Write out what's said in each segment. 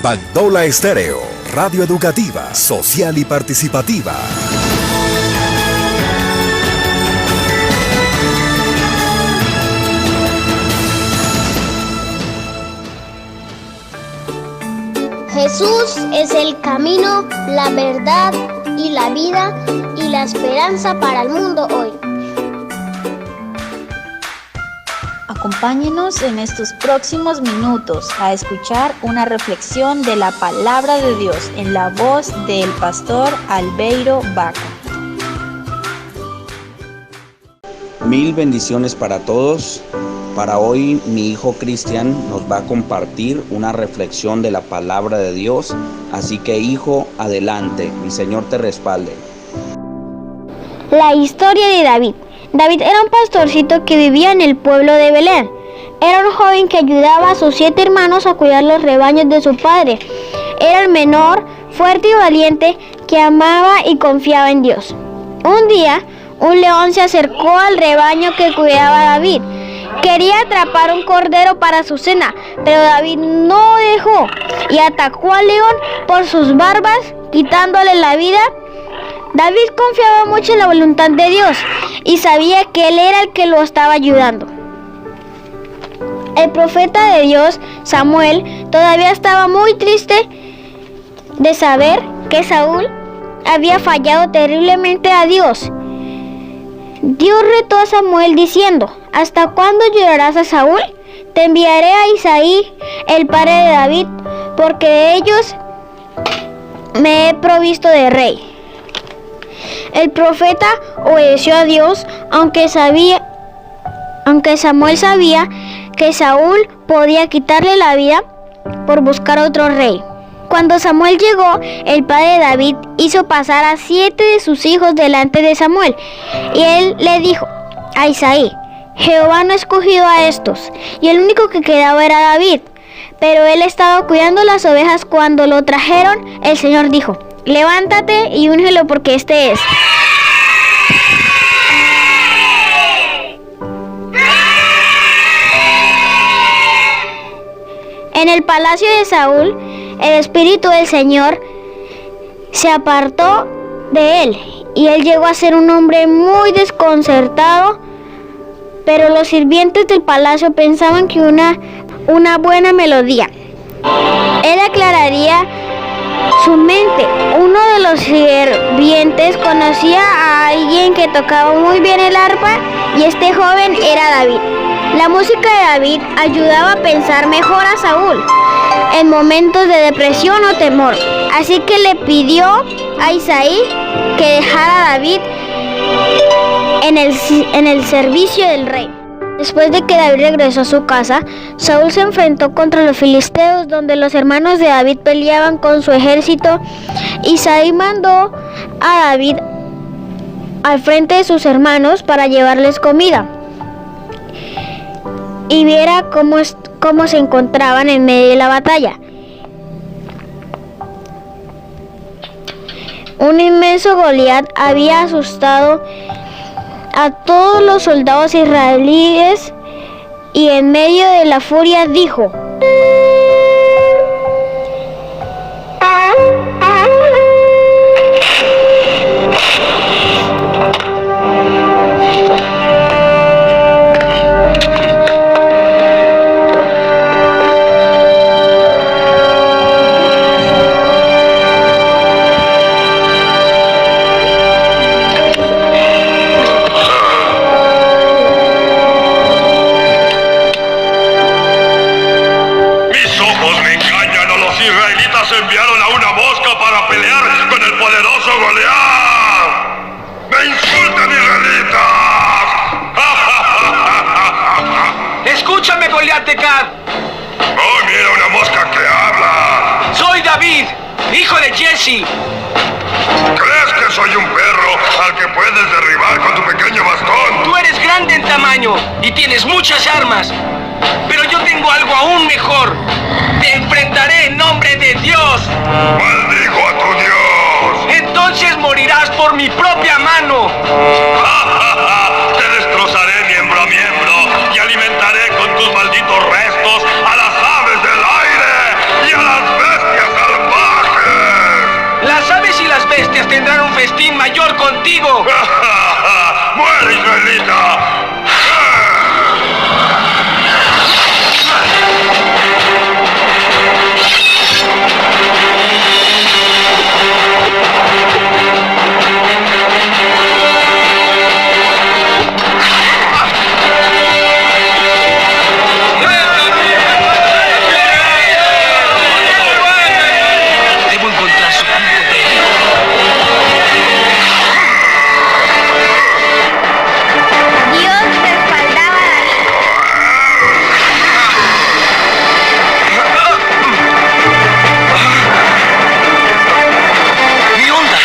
Bandola Estéreo, radio educativa, social y participativa. Jesús es el camino, la verdad y la vida y la esperanza para el mundo hoy. Acompáñenos en estos próximos minutos a escuchar una reflexión de la palabra de Dios en la voz del pastor Albeiro Vaca. Mil bendiciones para todos. Para hoy mi hijo Cristian nos va a compartir una reflexión de la palabra de Dios. Así que hijo, adelante, mi Señor te respalde. La historia de David. David era un pastorcito que vivía en el pueblo de Belén. Era un joven que ayudaba a sus 7 hermanos a cuidar los rebaños de su padre. Era el menor, fuerte y valiente, que amaba y confiaba en Dios. Un día, un león se acercó al rebaño que cuidaba David. Quería atrapar un cordero para su cena, pero David no dejó y atacó al león por sus barbas, quitándole la vida. David confiaba mucho en la voluntad de Dios y sabía que Él era el que lo estaba ayudando. El profeta de Dios, Samuel, todavía estaba muy triste de saber que Saúl había fallado terriblemente a Dios. Dios retó a Samuel diciendo: ¿hasta cuándo llorarás a Saúl? Te enviaré a Isaí, el padre de David, porque de ellos me he provisto de rey. El profeta obedeció a Dios, aunque Samuel sabía que Saúl podía quitarle la vida por buscar otro rey. Cuando Samuel llegó, el padre de David hizo pasar a 7 de sus hijos delante de Samuel, y él le dijo a Isaí: Jehová no ha escogido a estos, y el único que quedaba era David. Pero él estaba cuidando las ovejas cuando lo trajeron. El Señor dijo: levántate y úngelo, porque este es. En el palacio de Saúl, el espíritu del Señor se apartó de él, y él llegó a ser un hombre muy desconcertado. Pero los sirvientes del palacio pensaban que una buena melodía él aclararía su mente. Uno de los sirvientes conocía a alguien que tocaba muy bien el arpa, y este joven era David. La música de David ayudaba a pensar mejor a Saúl en momentos de depresión o temor. Así que le pidió a Isaí que dejara a David en el servicio del rey. Después de que David regresó a su casa, Saúl se enfrentó contra los filisteos, donde los hermanos de David peleaban con su ejército. Isaí mandó a David al frente de sus hermanos para llevarles comida y viera cómo se encontraban en medio de la batalla. Un inmenso Goliat había asustado a todos los soldados israelíes, y en medio de la furia dijo: enviaron a una mosca para pelear con el poderoso Goliat. ¡Me insultan, israelitas! Escúchame, Goliat de Gat. ¡Oh, mira, una mosca que habla! Soy David, hijo de Jesse. ¿Crees que soy un perro al que puedes derribar con tu pequeño bastón? Tú eres grande en tamaño y tienes muchas armas. Pero yo tengo algo aún mejor. Te enfrentaré en nombre de Dios. ¡Maldigo a tu Dios! Entonces morirás por mi propia mano. Te destrozaré miembro a miembro y alimentaré con tus malditos restos a las aves del aire y a las bestias las bestias tendrán un festín mayor contigo. ¡Muere, israelita! Debo encontrar su punto débil. Dios respaldaba a David. ¡Mi onda!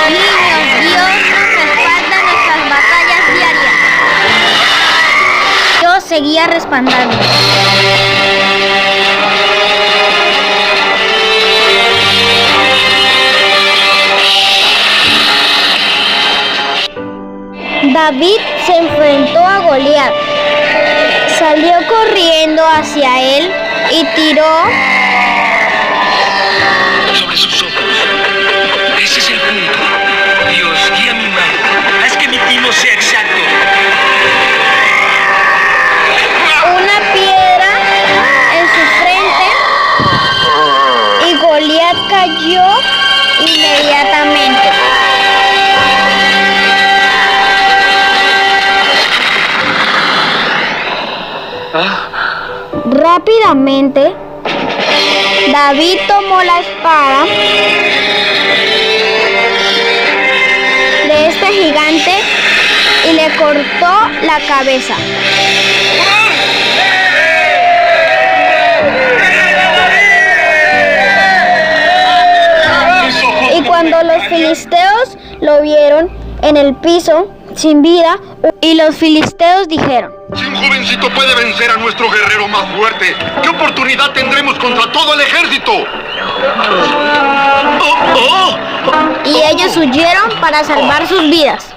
Niños, Dios nos respalda en nuestras batallas diarias. Dios seguía respaldando. David se enfrentó a Goliat. Salió corriendo hacia él y tiró Sobre sus ojos. Ese es el punto. Dios, guía mi mano. Haz que mi tino sea exacto. una piedra en su frente y Goliat cayó inmediatamente. Rápidamente, David tomó la espada de este gigante y le cortó la cabeza. Y cuando los filisteos lo vieron en el piso, sin vida, y los filisteos dijeron: Si un jovencito puede vencer a nuestro guerrero más fuerte, ¿qué oportunidad tendremos contra todo el ejército? y ellos huyeron para salvar sus vidas.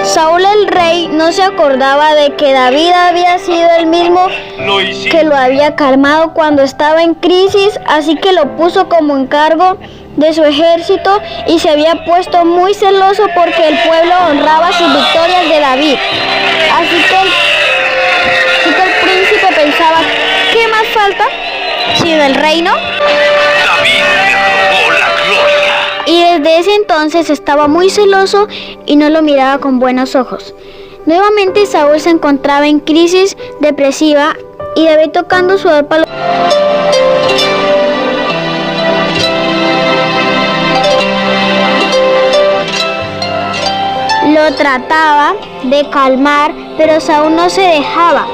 Saúl el rey no se acordaba de que David había sido el mismo que lo había calmado cuando estaba en crisis, así que lo puso como encargo de su ejército y se había puesto muy celoso porque el pueblo honraba sus victorias de David. Así que el príncipe pensaba: ¿qué más falta sino el reino? David me robó la gloria. Y desde ese entonces estaba muy celoso y no lo miraba con buenos ojos. Nuevamente Saúl se encontraba en crisis depresiva y David, tocando su arpa, lo trataba de calmar, pero Saúl no se dejaba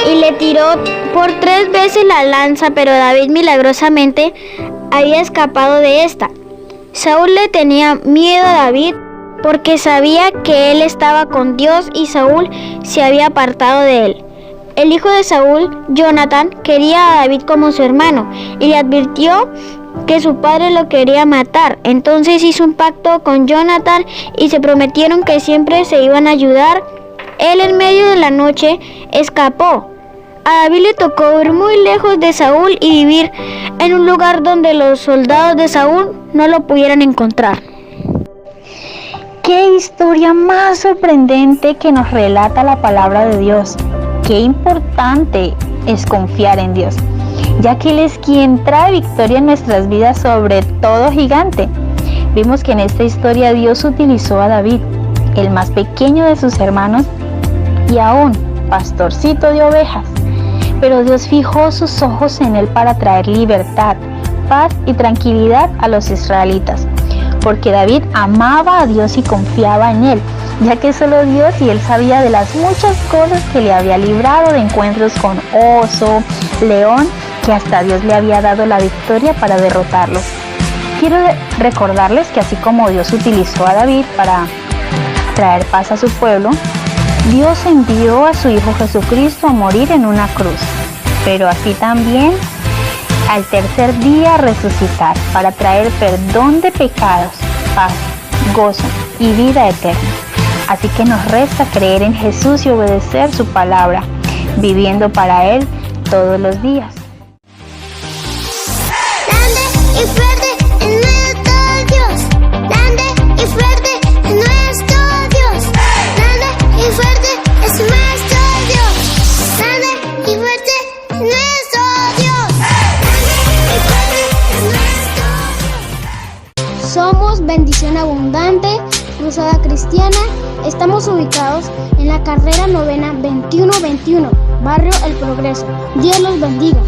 y le tiró por 3 veces la lanza, pero David milagrosamente había escapado de esta. Saúl le tenía miedo a David porque sabía que él estaba con Dios y Saúl se había apartado de él. El hijo de Saúl, Jonatán, quería a David como su hermano y le advirtió que su padre lo quería matar. Entonces hizo un pacto con Jonatán y se prometieron que siempre se iban a ayudar. Él, en medio de la noche, escapó. A David le tocó ir muy lejos de Saúl y vivir en un lugar donde los soldados de Saúl no lo pudieran encontrar. Qué historia más sorprendente que nos relata la palabra de Dios. Qué importante es confiar en Dios, ya que Él es quien trae victoria en nuestras vidas sobre todo gigante. Vimos que en esta historia Dios utilizó a David, el más pequeño de sus hermanos y aún pastorcito de ovejas. Pero Dios fijó sus ojos en él para traer libertad, paz y tranquilidad a los israelitas, porque David amaba a Dios y confiaba en él, ya que solo Dios y él sabía de las muchas cosas que le había librado de encuentros con oso, león, que hasta Dios le había dado la victoria para derrotarlos. Quiero recordarles que así como Dios utilizó a David para traer paz a su pueblo, Dios envió a su Hijo Jesucristo a morir en una cruz, pero así también al tercer día resucitar para traer perdón de pecados, paz, gozo y vida eterna. Así que nos resta creer en Jesús y obedecer su palabra, viviendo para Él todos los días. Grande y fuerte es nuestro Dios. Grande y fuerte es nuestro Dios. Grande y fuerte es nuestro Dios. Grande y fuerte es nuestro Dios. Grande y fuerte es nuestro Dios. Somos Bendición Abundante, Cruzada Cristiana. Estamos ubicados en la carrera novena 2121, Barrio El Progreso. Dios los bendiga.